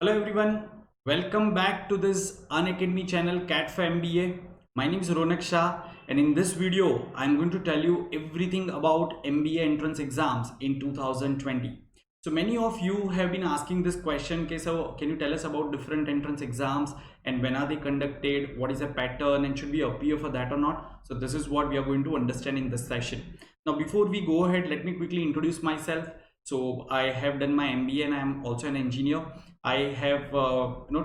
Hello everyone, welcome back to this Unacademy channel CAT4MBA. My name is Ronak Shah and in this video I'm going to tell you everything about MBA entrance exams in 2020. So many of you have been asking this question, okay, so can you tell us about different entrance exams and when are they conducted, what is the pattern and should we appear for that or not? So this is what we are going to understand in this session. Now before we go ahead, let me quickly introduce myself. So I have done my MBA and I am also an engineer. I have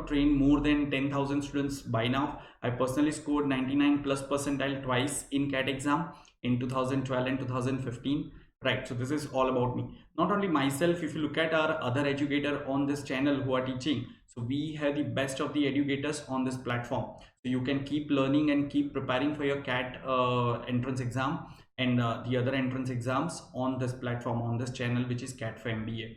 trained more than 10,000 students by now. I personally scored 99 plus percentile twice in CAT exam in 2012 and 2015. Right, so this is all about me. Not only myself, if you look at our other educator on this channel who are teaching, so we have the best of the educators on this platform. So you can keep learning and keep preparing for your CAT entrance exam and the other entrance exams on this platform, on this channel, which is CAT4MBA.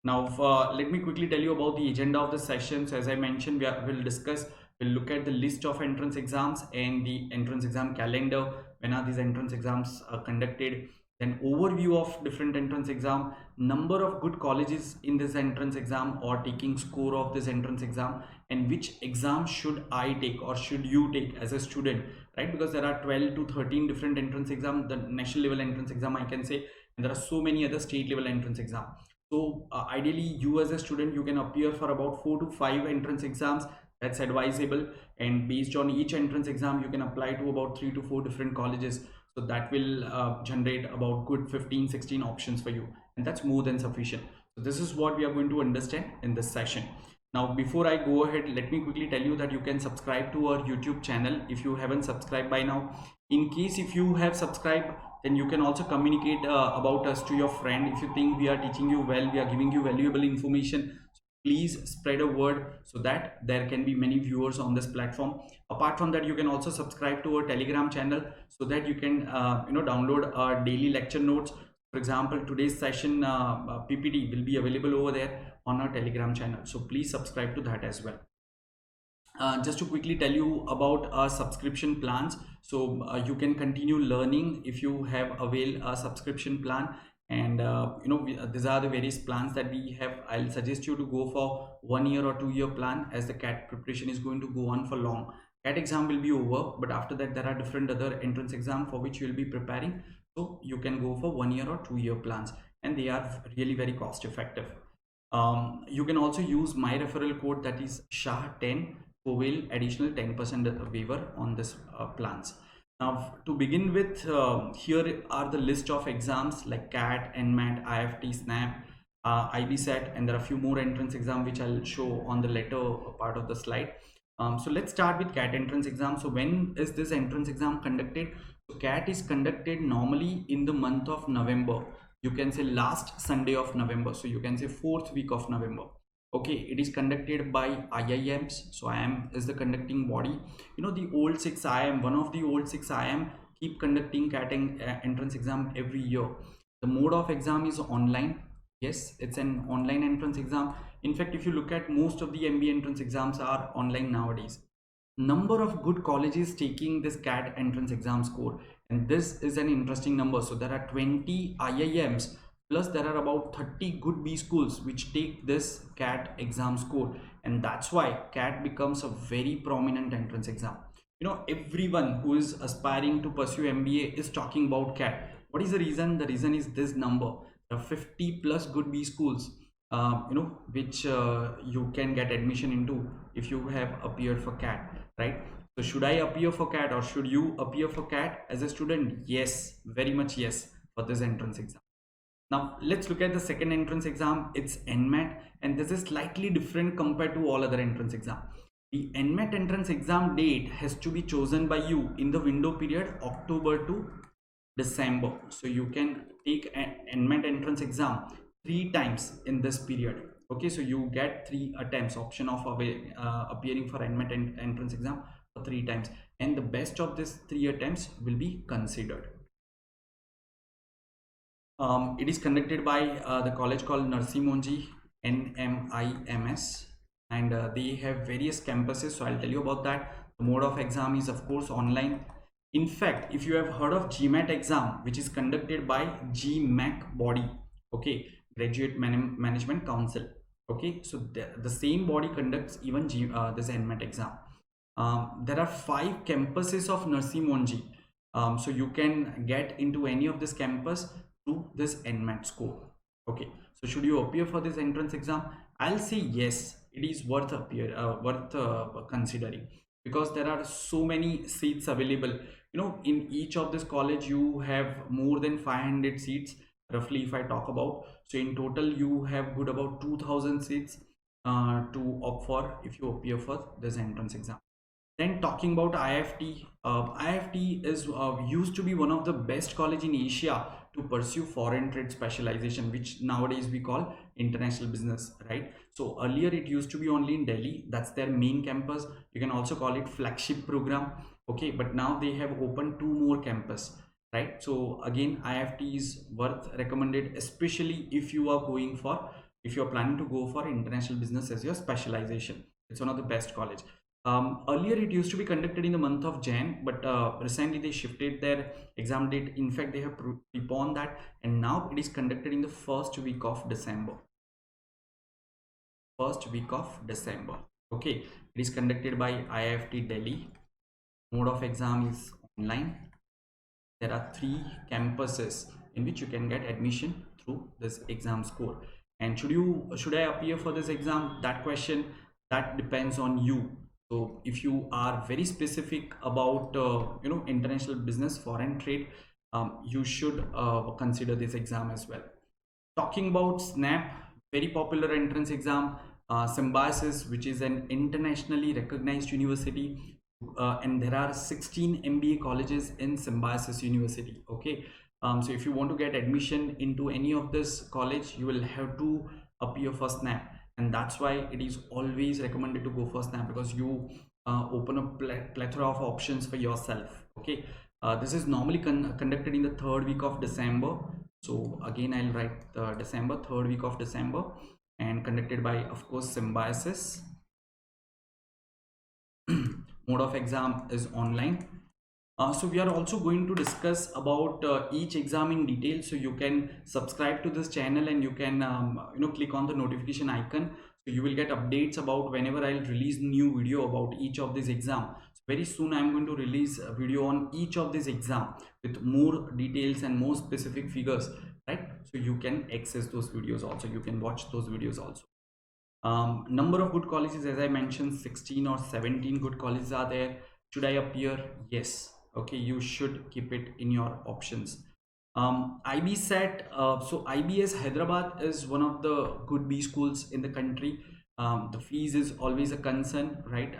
Now, let me quickly tell you about the agenda of the session. So as I mentioned, we'll look at the list of entrance exams and the entrance exam calendar. When are these entrance exams conducted? Then overview of different entrance exam, number of good colleges in this entrance exam or taking score of this entrance exam, and which exam should I take or should you take as a student, right? Because there are 12 to 13 different entrance exam, the national level entrance exam I can say, and there are so many other state level entrance exam. So ideally you as a student, you can appear for about 4 to 5 entrance exams. That's advisable, and based on each entrance exam you can apply to about 3 to 4 different colleges. So that will generate about good 15-16 options for you, and that's more than sufficient. So this is what we are going to understand in this session. Now before I go ahead, let me quickly tell you that you can subscribe to our YouTube channel if you haven't subscribed by now. In case if you have subscribed, then you can also communicate about us to your friend. If you think we are teaching you well, we are giving you valuable information, please spread a word so that there can be many viewers on this platform. Apart from that, you can also subscribe to our Telegram channel so that you can download our daily lecture notes. For example, today's session PPT will be available over there on our Telegram channel, so please subscribe to that as well. Just to quickly tell you about our subscription plans, so you can continue learning if you have availed a subscription plan, and these are the various plans that we have. I'll suggest you to go for 1 year or 2 year plan, as the CAT preparation is going to go on for long. CAT exam will be over, but after that there are different other entrance exam for which you will be preparing, so you can go for 1 year or 2 year plans, and they are really very cost effective. You can also use my referral code, that is SHAH10, for will additional 10% waiver on this plans. Now to begin with, here are the list of exams like CAT, NMAT, IIFT, SNAP, IBSAT, and there are a few more entrance exams which I'll show on the later part of the slide. So let's start with CAT entrance exam. So when is this entrance exam conducted? So CAT is conducted normally in the month of November. You can say last Sunday of November. So you can say 4th week of November. Okay, it is conducted by IIMs. So IIM is the conducting body. The old 6 IIM, one of the old 6 IIM keep conducting CAT entrance exam every year. The mode of exam is online. Yes, it's an online entrance exam. In fact, if you look at most of the MBA entrance exams are online nowadays. Number of good colleges taking this CAT entrance exam score, and this is an interesting number. So there are 20 IIMs plus there are about 30 good B schools which take this CAT exam score, and that's why CAT becomes a very prominent entrance exam. Everyone who is aspiring to pursue MBA is talking about CAT. What is the reason? The reason is this number. There are 50 plus good B schools which you can get admission into if you have appeared for CAT, right? So should I appear for CAT or should you appear for CAT as a student? Yes, very much yes, for this entrance exam. Now let's look at the second entrance exam. It's NMAT, and this is slightly different compared to all other entrance exam. The NMAT entrance exam date has to be chosen by you in the window period October to December. So you can take an NMAT entrance exam 3 times in this period. Okay, so you get 3 attempts, option of appearing for NMAT entrance exam for 3 times, and the best of these 3 attempts will be considered. It is conducted by the college called Narsi Monji NMIMS, and they have various campuses, so I'll tell you about that. The mode of exam is of course online. In fact, if you have heard of GMAT exam, which is conducted by GMAC body, okay, Graduate Management Council, Okay, so the same body conducts even this NMAT exam. There are 5 campuses of Narsi Monji. So you can get into any of this campus through this NMAT score. Okay, so should you appear for this entrance exam? I'll say yes, it is worth considering, because there are so many seats available. You know, in each of this college you have more than 500 seats roughly, if I talk about. So in total you have good about 2000 seats to opt for if you appear for this entrance exam. Then talking about IIFT, IIFT is used to be one of the best college in Asia to pursue foreign trade specialization, which nowadays we call international business, right? So earlier it used to be only in Delhi. That's their main campus. You can also call it flagship program. Okay, but now they have opened 2 more campus, right? So again, IIFT is worth recommended, especially if you are going for, if you are planning to go for international business as your specialization. It's one of the best college. Earlier it used to be conducted in the month of Jan, but recently they shifted their exam date. In fact, they have preponed that, and now it is conducted in the first week of December. First week of December. Okay, it is conducted by IIFT Delhi. Mode of exam is online. There are 3 campuses in which you can get admission through this exam score. And should I appear for this exam? That question, that depends on you. So if you are very specific about international business, foreign trade, you should consider this exam as well. Talking about SNAP, very popular entrance exam, Symbiosis, which is an internationally recognized university, and there are 16 MBA colleges in Symbiosis University. Okay, so if you want to get admission into any of this college, you will have to appear for SNAP, and that's why it is always recommended to go for SNAP, because you open a plethora of options for yourself. Okay, this is normally conducted in the 3rd week of December. So again, I'll write the December, 3rd week of December, and conducted by, of course, Symbiosis. Mode of exam is online. So we are also going to discuss about each exam in detail. So you can subscribe to this channel, and you can click on the notification icon, so you will get updates about whenever I'll release new video about each of these exam. So very soon I'm going to release a video on each of these exam with more details and more specific figures, right? So you can access those videos also, you can watch those videos also. Number of good colleges, as I mentioned, 16 or 17 good colleges are there. Should I appear? Yes. Okay, you should keep it in your options. IB SET, so IBS Hyderabad is one of the good B schools in the country. The fees is always a concern, right?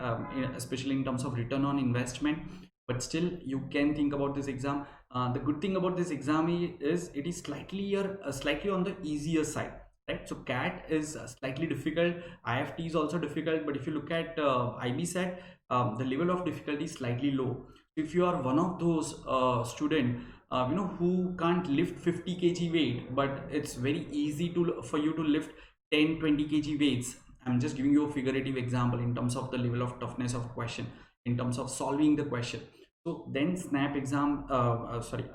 Especially in terms of return on investment, but still you can think about this exam. The good thing about this exam is it is slightly on the easier side, right? So CAT is slightly difficult, IIFT is also difficult, but if you look at IB SET, the level of difficulty is slightly low. If you are one of those student who can't lift 50 kg weight, but it's very easy for you to lift 10-20 kg weights. I'm just giving you a figurative example in terms of the level of toughness of question, in terms of solving the question. So then SNAP exam,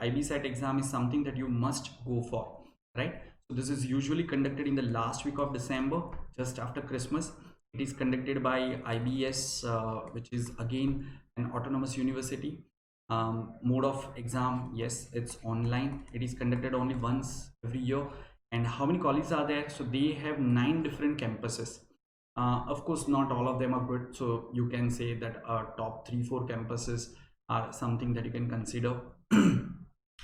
IB SET exam is something that you must go for, right? So this is usually conducted in the last week of December, just after Christmas. It is conducted by IBS, which is again an autonomous university. Mode of exam, yes, it's online. It is conducted only once every year. And how many colleges are there? So they have 9 different campuses. Of course, not all of them are good. So you can say that top 3-4 campuses are something that you can consider.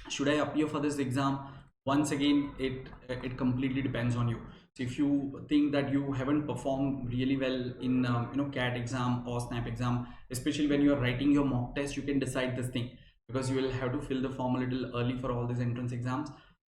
Should I appear for this exam? Once again, it completely depends on you. So if you think that you haven't performed really well in CAT exam or SNAP exam, especially when you are writing your mock test, you can decide this thing, because you will have to fill the form a little early for all these entrance exams.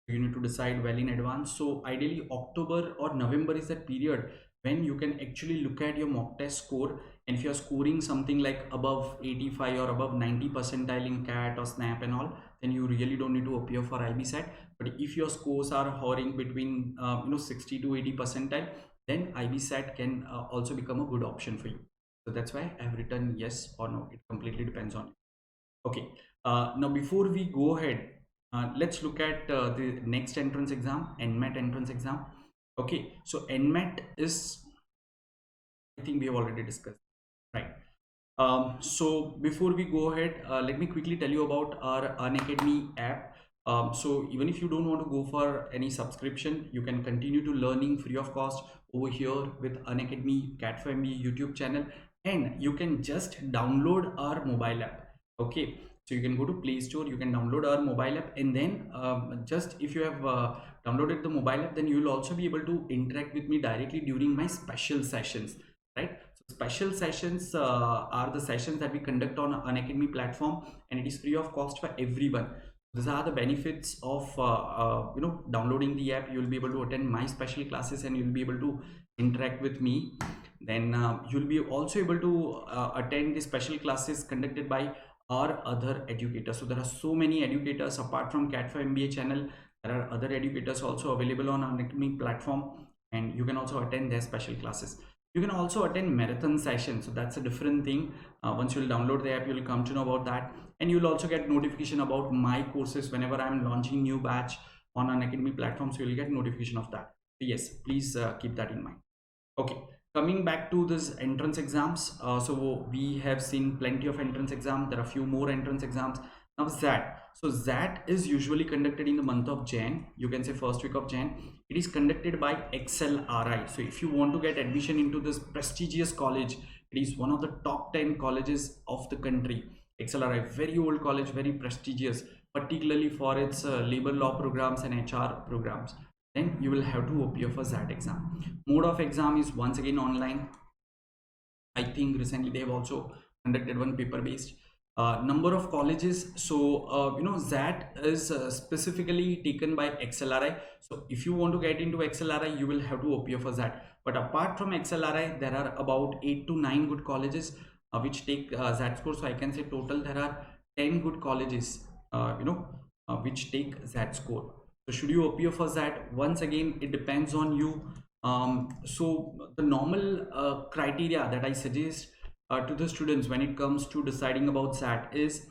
You need to decide well in advance. So ideally October or November is that period when you can actually look at your mock test score, and if you're scoring something like above 85 or above 90 percentile in CAT or SNAP and all, then you really don't need to appear for IB SET. But if your scores are hovering between 60 to 80 percentile, then IB SET can also become a good option for you. So that's why I've written yes or no. It completely depends on you. Okay, now before we go ahead, let's look at the next entrance exam, NMAT entrance exam. Okay, so NMAT is, I think we have already discussed, right? So before we go ahead, let me quickly tell you about our Unacademy app. So even if you don't want to go for any subscription, you can continue to learning free of cost over here with Unacademy CAT4MBA YouTube channel, and you can just download our mobile app. Okay, so you can go to Play Store, you can download our mobile app, and then just if you have downloaded the mobile app, then you will also be able to interact with me directly during my special sessions, right? Special sessions are the sessions that we conduct on Unacademy platform, and it is free of cost for everyone. These are the benefits of downloading the app. You will be able to attend my special classes, and you'll be able to interact with me. Then you'll be also able to attend the special classes conducted by our other educators. So there are so many educators apart from CAT4MBA channel. There are other educators also available on Unacademy platform, and you can also attend their special classes. You can also attend marathon sessions, so that's a different thing. Once you'll download the app, you'll come to know about that, and you'll also get notification about my courses whenever I'm launching new batch on Unacademy platform, so you'll get notification of that. So yes, please keep that in mind. Okay, coming back to this entrance exams, so we have seen plenty of entrance exams. There are a few more entrance exams. Now ZAT. So ZAT is usually conducted in the month of Jan. You can say first week of Jan. It is conducted by XLRI. So if you want to get admission into this prestigious college, it is one of the top 10 colleges of the country. XLRI, very old college, very prestigious, particularly for its labor law programs and HR programs. Then you will have to appear for ZAT exam. Mode of exam is once again online. I think recently they have also conducted one paper based. Number of colleges, so ZAT is specifically taken by XLRI. So if you want to get into XLRI, you will have to appear for ZAT. But apart from XLRI, there are about 8 to 9 good colleges which take ZAT score. So I can say total there are 10 good colleges which take ZAT score. So should you appear for ZAT? Once again, it depends on you. So the normal criteria that I suggest to the students when it comes to deciding about ZAT is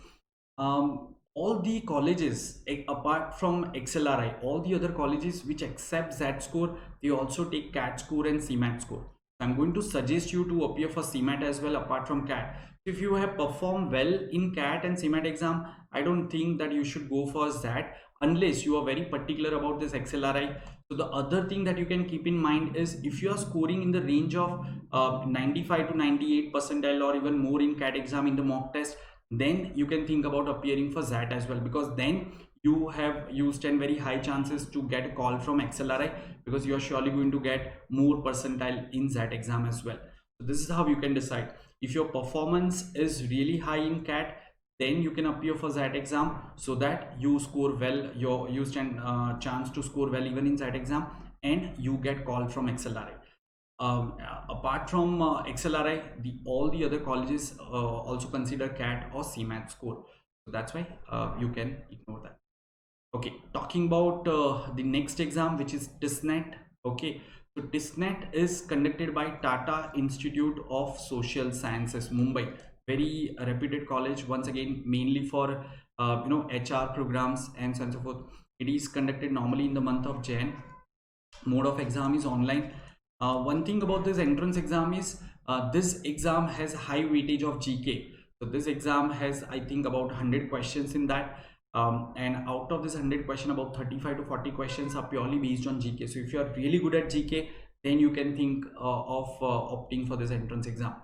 all the colleges apart from XLRI, all the other colleges which accept ZAT score, they also take CAT score and CMAT score. I'm going to suggest you to appear for CMAT as well apart from CAT. If you have performed well in CAT and CMAT exam, I don't think that you should go for ZAT unless you are very particular about this XLRI. So the other thing that you can keep in mind is if you are scoring in the range of 95 to 98 percentile or even more in CAT exam in the mock test, then you can think about appearing for ZAT as well, because then you stand very high chances to get a call from XLRI, because you are surely going to get more percentile in ZAT exam as well. So this is how you can decide. If your performance is really high in CAT, then you can appear for ZAT exam so that you score well, you stand chance to score well even in ZAT exam, and you get call from XLRI. Apart from XLRI, all the other colleges also consider CAT or CMAT score. So that's why you can ignore that. Okay, talking about the next exam, which is TISNET. Okay, so TISNET is conducted by Tata Institute of Social Sciences, Mumbai. Very reputed college, once again, mainly for HR programs and so on and so forth. It is conducted normally in the month of Jan. Mode of exam is online. One thing about this entrance exam is this exam has high weightage of GK. So this exam has, I think, about 100 questions in that. And out of this 100 question, about 35 to 40 questions are purely based on GK. So if you are really good at GK, then you can think of opting for this entrance exam.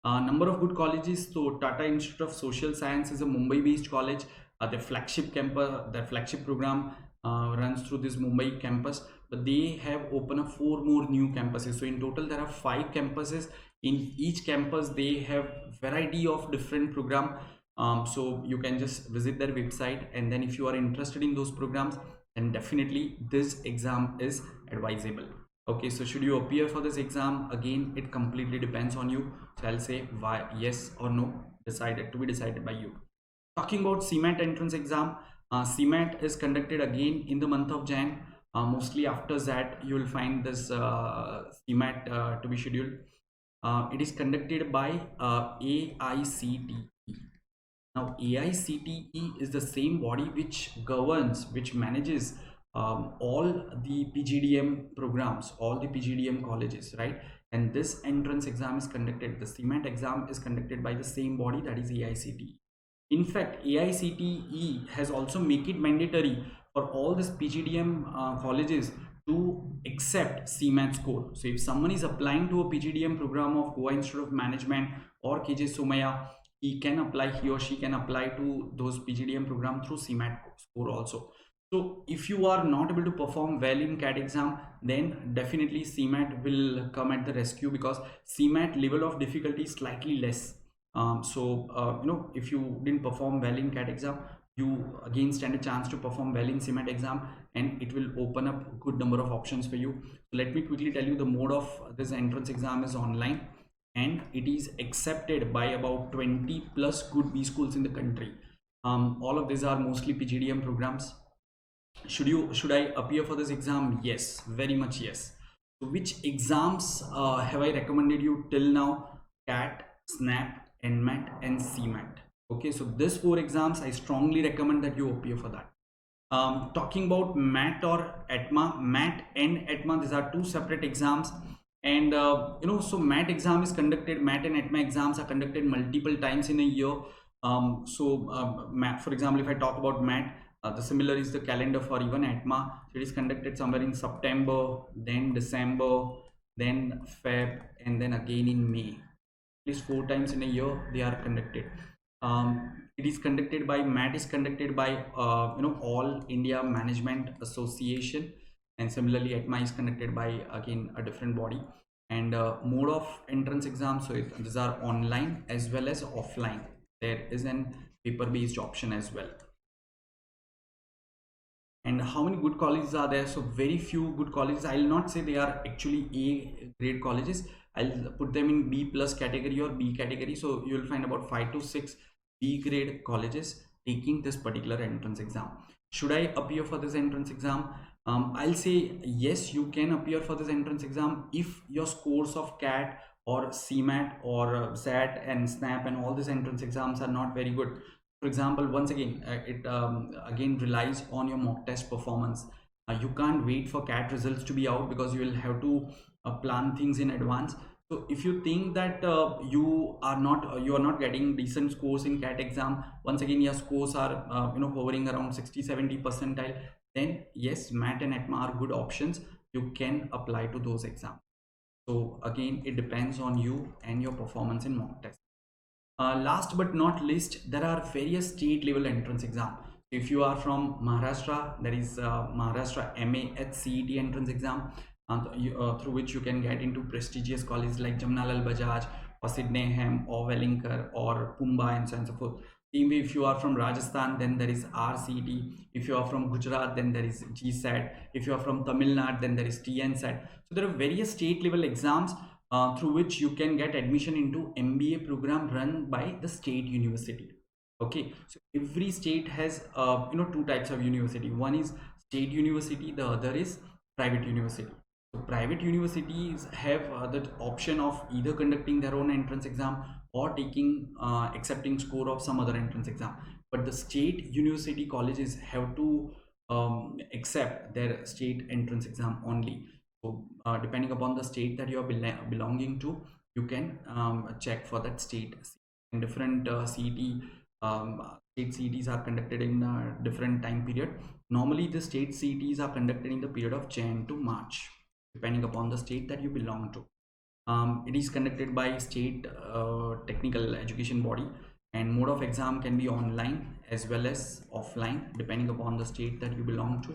Number of good colleges. So Tata Institute of Social Science is a Mumbai based college. Their flagship campus, their flagship program runs through this Mumbai campus, but they have opened up 4 more new campuses. So in total there are 5 campuses. In each campus they have variety of different program. So you can just visit their website, and then if you are interested in those programs, then definitely this exam is advisable. Okay, so should you appear for this exam? Again, it completely depends on you. So I'll say why, yes or no, decided to be decided by you. Talking about CMAT entrance exam, CMAT is conducted again in the month of Jan. Mostly after that you will find this CMAT to be scheduled. It is conducted by AICTE. Now AICTE is the same body which governs, which manages all the PGDM programs, all the PGDM colleges, right? And this entrance exam is conducted, the CMAT exam is conducted by the same body, that is AICTE. In fact, AICTE has also make it mandatory for all these PGDM colleges to accept CMAT score. So if someone is applying to a PGDM program of Goa Institute of Management or KJ Somaya, he or she can apply to those PGDM program through CMAT score also. So if you are not able to perform well in CAT exam, then definitely CMAT will come at the rescue, because CMAT level of difficulty is slightly less. If you didn't perform well in CAT exam, you again stand a chance to perform well in CMAT exam, and it will open up a good number of options for you. So let me quickly tell you, the mode of this entrance exam is online, and it is accepted by about 20 plus good B schools in the country. All of these are mostly PGDM programs. Should I appear for this exam? Yes, very much yes. So which exams have I recommended you till now? CAT, SNAP, NMAT and CMAT. Okay, so this 4 exams I strongly recommend that you appear for that. Talking about MAT or ATMA, MAT and ATMA, these are 2 separate exams. And so MAT exam is conducted, MAT and ATMA exams are conducted multiple times in a year. MAT, for example, if I talk about MAT, the similar is the calendar for even ATMA. So it is conducted somewhere in September, then December, then Feb, and then again in May. At least 4 times in a year they are conducted. It is conducted by, MAT is conducted by All India Management Association, and similarly ATMA is conducted by again a different body. And mode of entrance exam, so these are online as well as offline. There is an paper based option as well. And how many good colleges are there? So very few good colleges. I'll not say they are actually A grade colleges. I'll put them in B plus category or B category. So you'll find about 5 to 6 B grade colleges taking this particular entrance exam. Should I appear for this entrance exam? I'll say yes, you can appear for this entrance exam if your scores of CAT or CMAT or SAT and SNAP and all these entrance exams are not very good. For example, once again, it again relies on your mock test performance. You can't wait for CAT results to be out, because you will have to plan things in advance. So if you think that you are not getting decent scores in CAT exam, once again your scores are hovering around 60-70 percentile, then yes, MAT and ATMA are good options. You can apply to those exams. So again, it depends on you and your performance in mock test. Last but not least, there are various state level entrance exam. If you are from Maharashtra, there is Maharashtra MAHCET entrance exam, through which you can get into prestigious colleges like Jamnalal Bajaj or Sydenham or Wellinger or Pumba and so on and so forth. Same way, if you are from Rajasthan, then there is RCT. If you are from Gujarat, then there is GSAT. If you are from Tamil Nadu, then there is TNSAT. So there are various state level exams through which you can get admission into MBA program run by the state university. Okay, so every state has 2 types of university. One is state university, the other is private university. So private universities have the option of either conducting their own entrance exam or taking accepting score of some other entrance exam, but the state university colleges have to accept their state entrance exam only. So depending upon the state that you are belonging to, you can check for that state. And different state CETs are conducted in different time period. Normally the state CETs are conducted in the period of Jan to March, depending upon the state that you belong to. It is conducted by state technical education body, and mode of exam can be online as well as offline, depending upon the state that you belong to.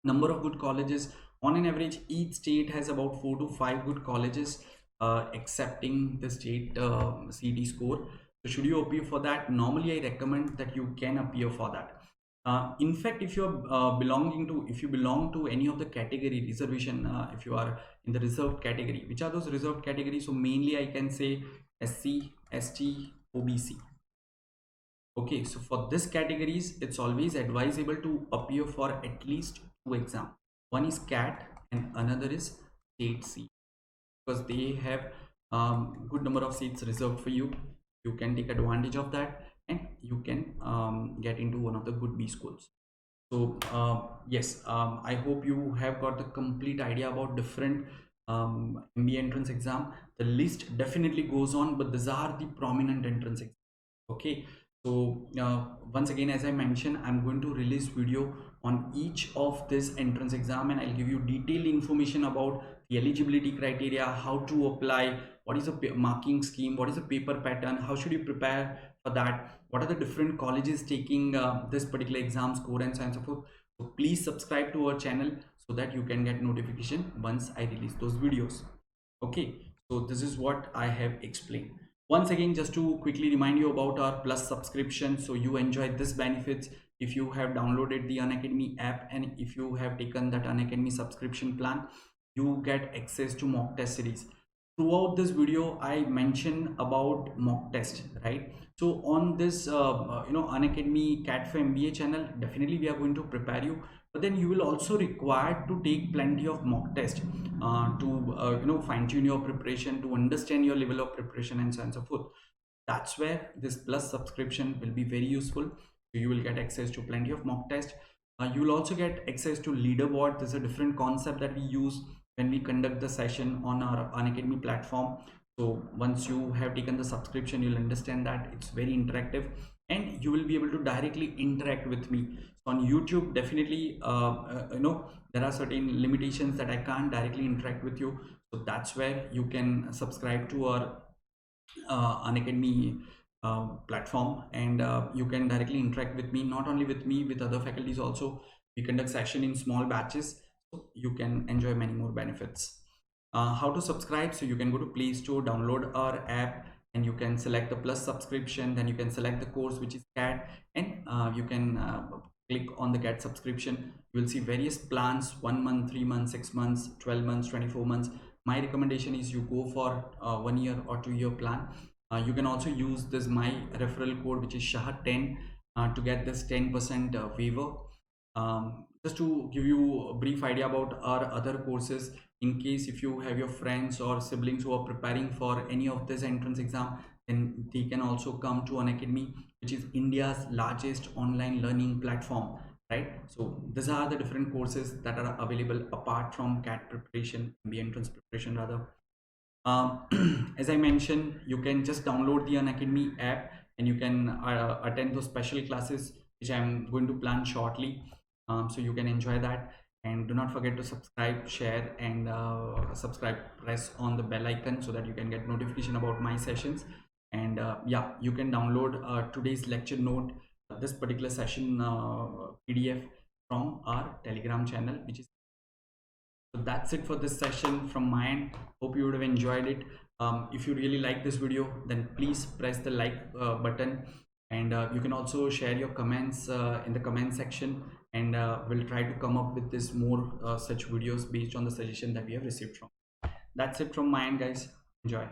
Number of good colleges, on an average each state has about 4 to 5 good colleges accepting the state CET score. So should you appear for that? Normally I recommend that you can appear for that. In fact, if you belong to any of the category reservation, if you are in the reserved category, which are those reserved categories? So mainly I can say SC, ST, OBC. Okay, so for this categories, it's always advisable to appear for at least 2 exams. One is CAT and another is state C, because they have good number of seats reserved for you. You can take advantage of that and you can get into one of the good B schools. So yes, I hope you have got the complete idea about different MBA entrance exam. The list definitely goes on, but these are the prominent entrance exams. Okay, so once again, as I mentioned, I'm going to release video on each of this entrance exam, and I'll give you detailed information about the eligibility criteria, how to apply, what is the marking scheme, what is the paper pattern, how should you prepare for that, what are the different colleges taking this particular exam score, and so on and so forth. So please subscribe to our channel so that you can get notification once I release those videos. Okay, so this is what I have explained. Once again, just to quickly remind you about our plus subscription, so you enjoy this benefits if you have downloaded the Unacademy app, and if you have taken that Unacademy subscription plan, you get access to mock test series. Throughout this video I mentioned about mock test, right? So on this Unacademy CAT4MBA channel, definitely we are going to prepare you, but then you will also require to take plenty of mock test to fine tune your preparation, to understand your level of preparation, and so on and so forth. That's where this plus subscription will be very useful. So you will get access to plenty of mock test. You will also get access to leaderboard. This is a different concept that we use when we conduct the session on our Unacademy platform. So once you have taken the subscription, you'll understand that it's very interactive, and you will be able to directly interact with me. So on YouTube, definitely there are certain limitations that I can't directly interact with you. So that's where you can subscribe to our Unacademy platform, and you can directly interact with me, not only with me, with other faculties also. We conduct session in small batches, so you can enjoy many more benefits. How to subscribe? So you can go to Play Store, download our app, and you can select the plus subscription. Then you can select the course which is CAT, and you can click on the get subscription. You will see various plans: 1 month, 3 months, 6 months, 12 months, 24 months. My recommendation is you go for 1 year or 2 year plan. You can also use this my referral code, which is SHAH10, to get this 10% waiver. Just to give you a brief idea about our other courses, in case if you have your friends or siblings who are preparing for any of this entrance exam, then they can also come to Unacademy, which is India's largest online learning platform, right? So these are the different courses that are available apart from CAT preparation, MBA entrance preparation rather. As I mentioned, you can just download the Unacademy app, and you can attend those special classes which I'm going to plan shortly. So you can enjoy that, and do not forget to subscribe, share, and subscribe. Press on the bell icon so that you can get notification about my sessions. And yeah, you can download today's lecture note, this particular session PDF from our Telegram channel, which is. So that's it for this session from my end. Hope you would have enjoyed it. If you really like this video, then please press the like button, and you can also share your comments in the comment section, and we'll try to come up with this more such videos based on the suggestion that we have received from. That's it from my end, guys. Enjoy.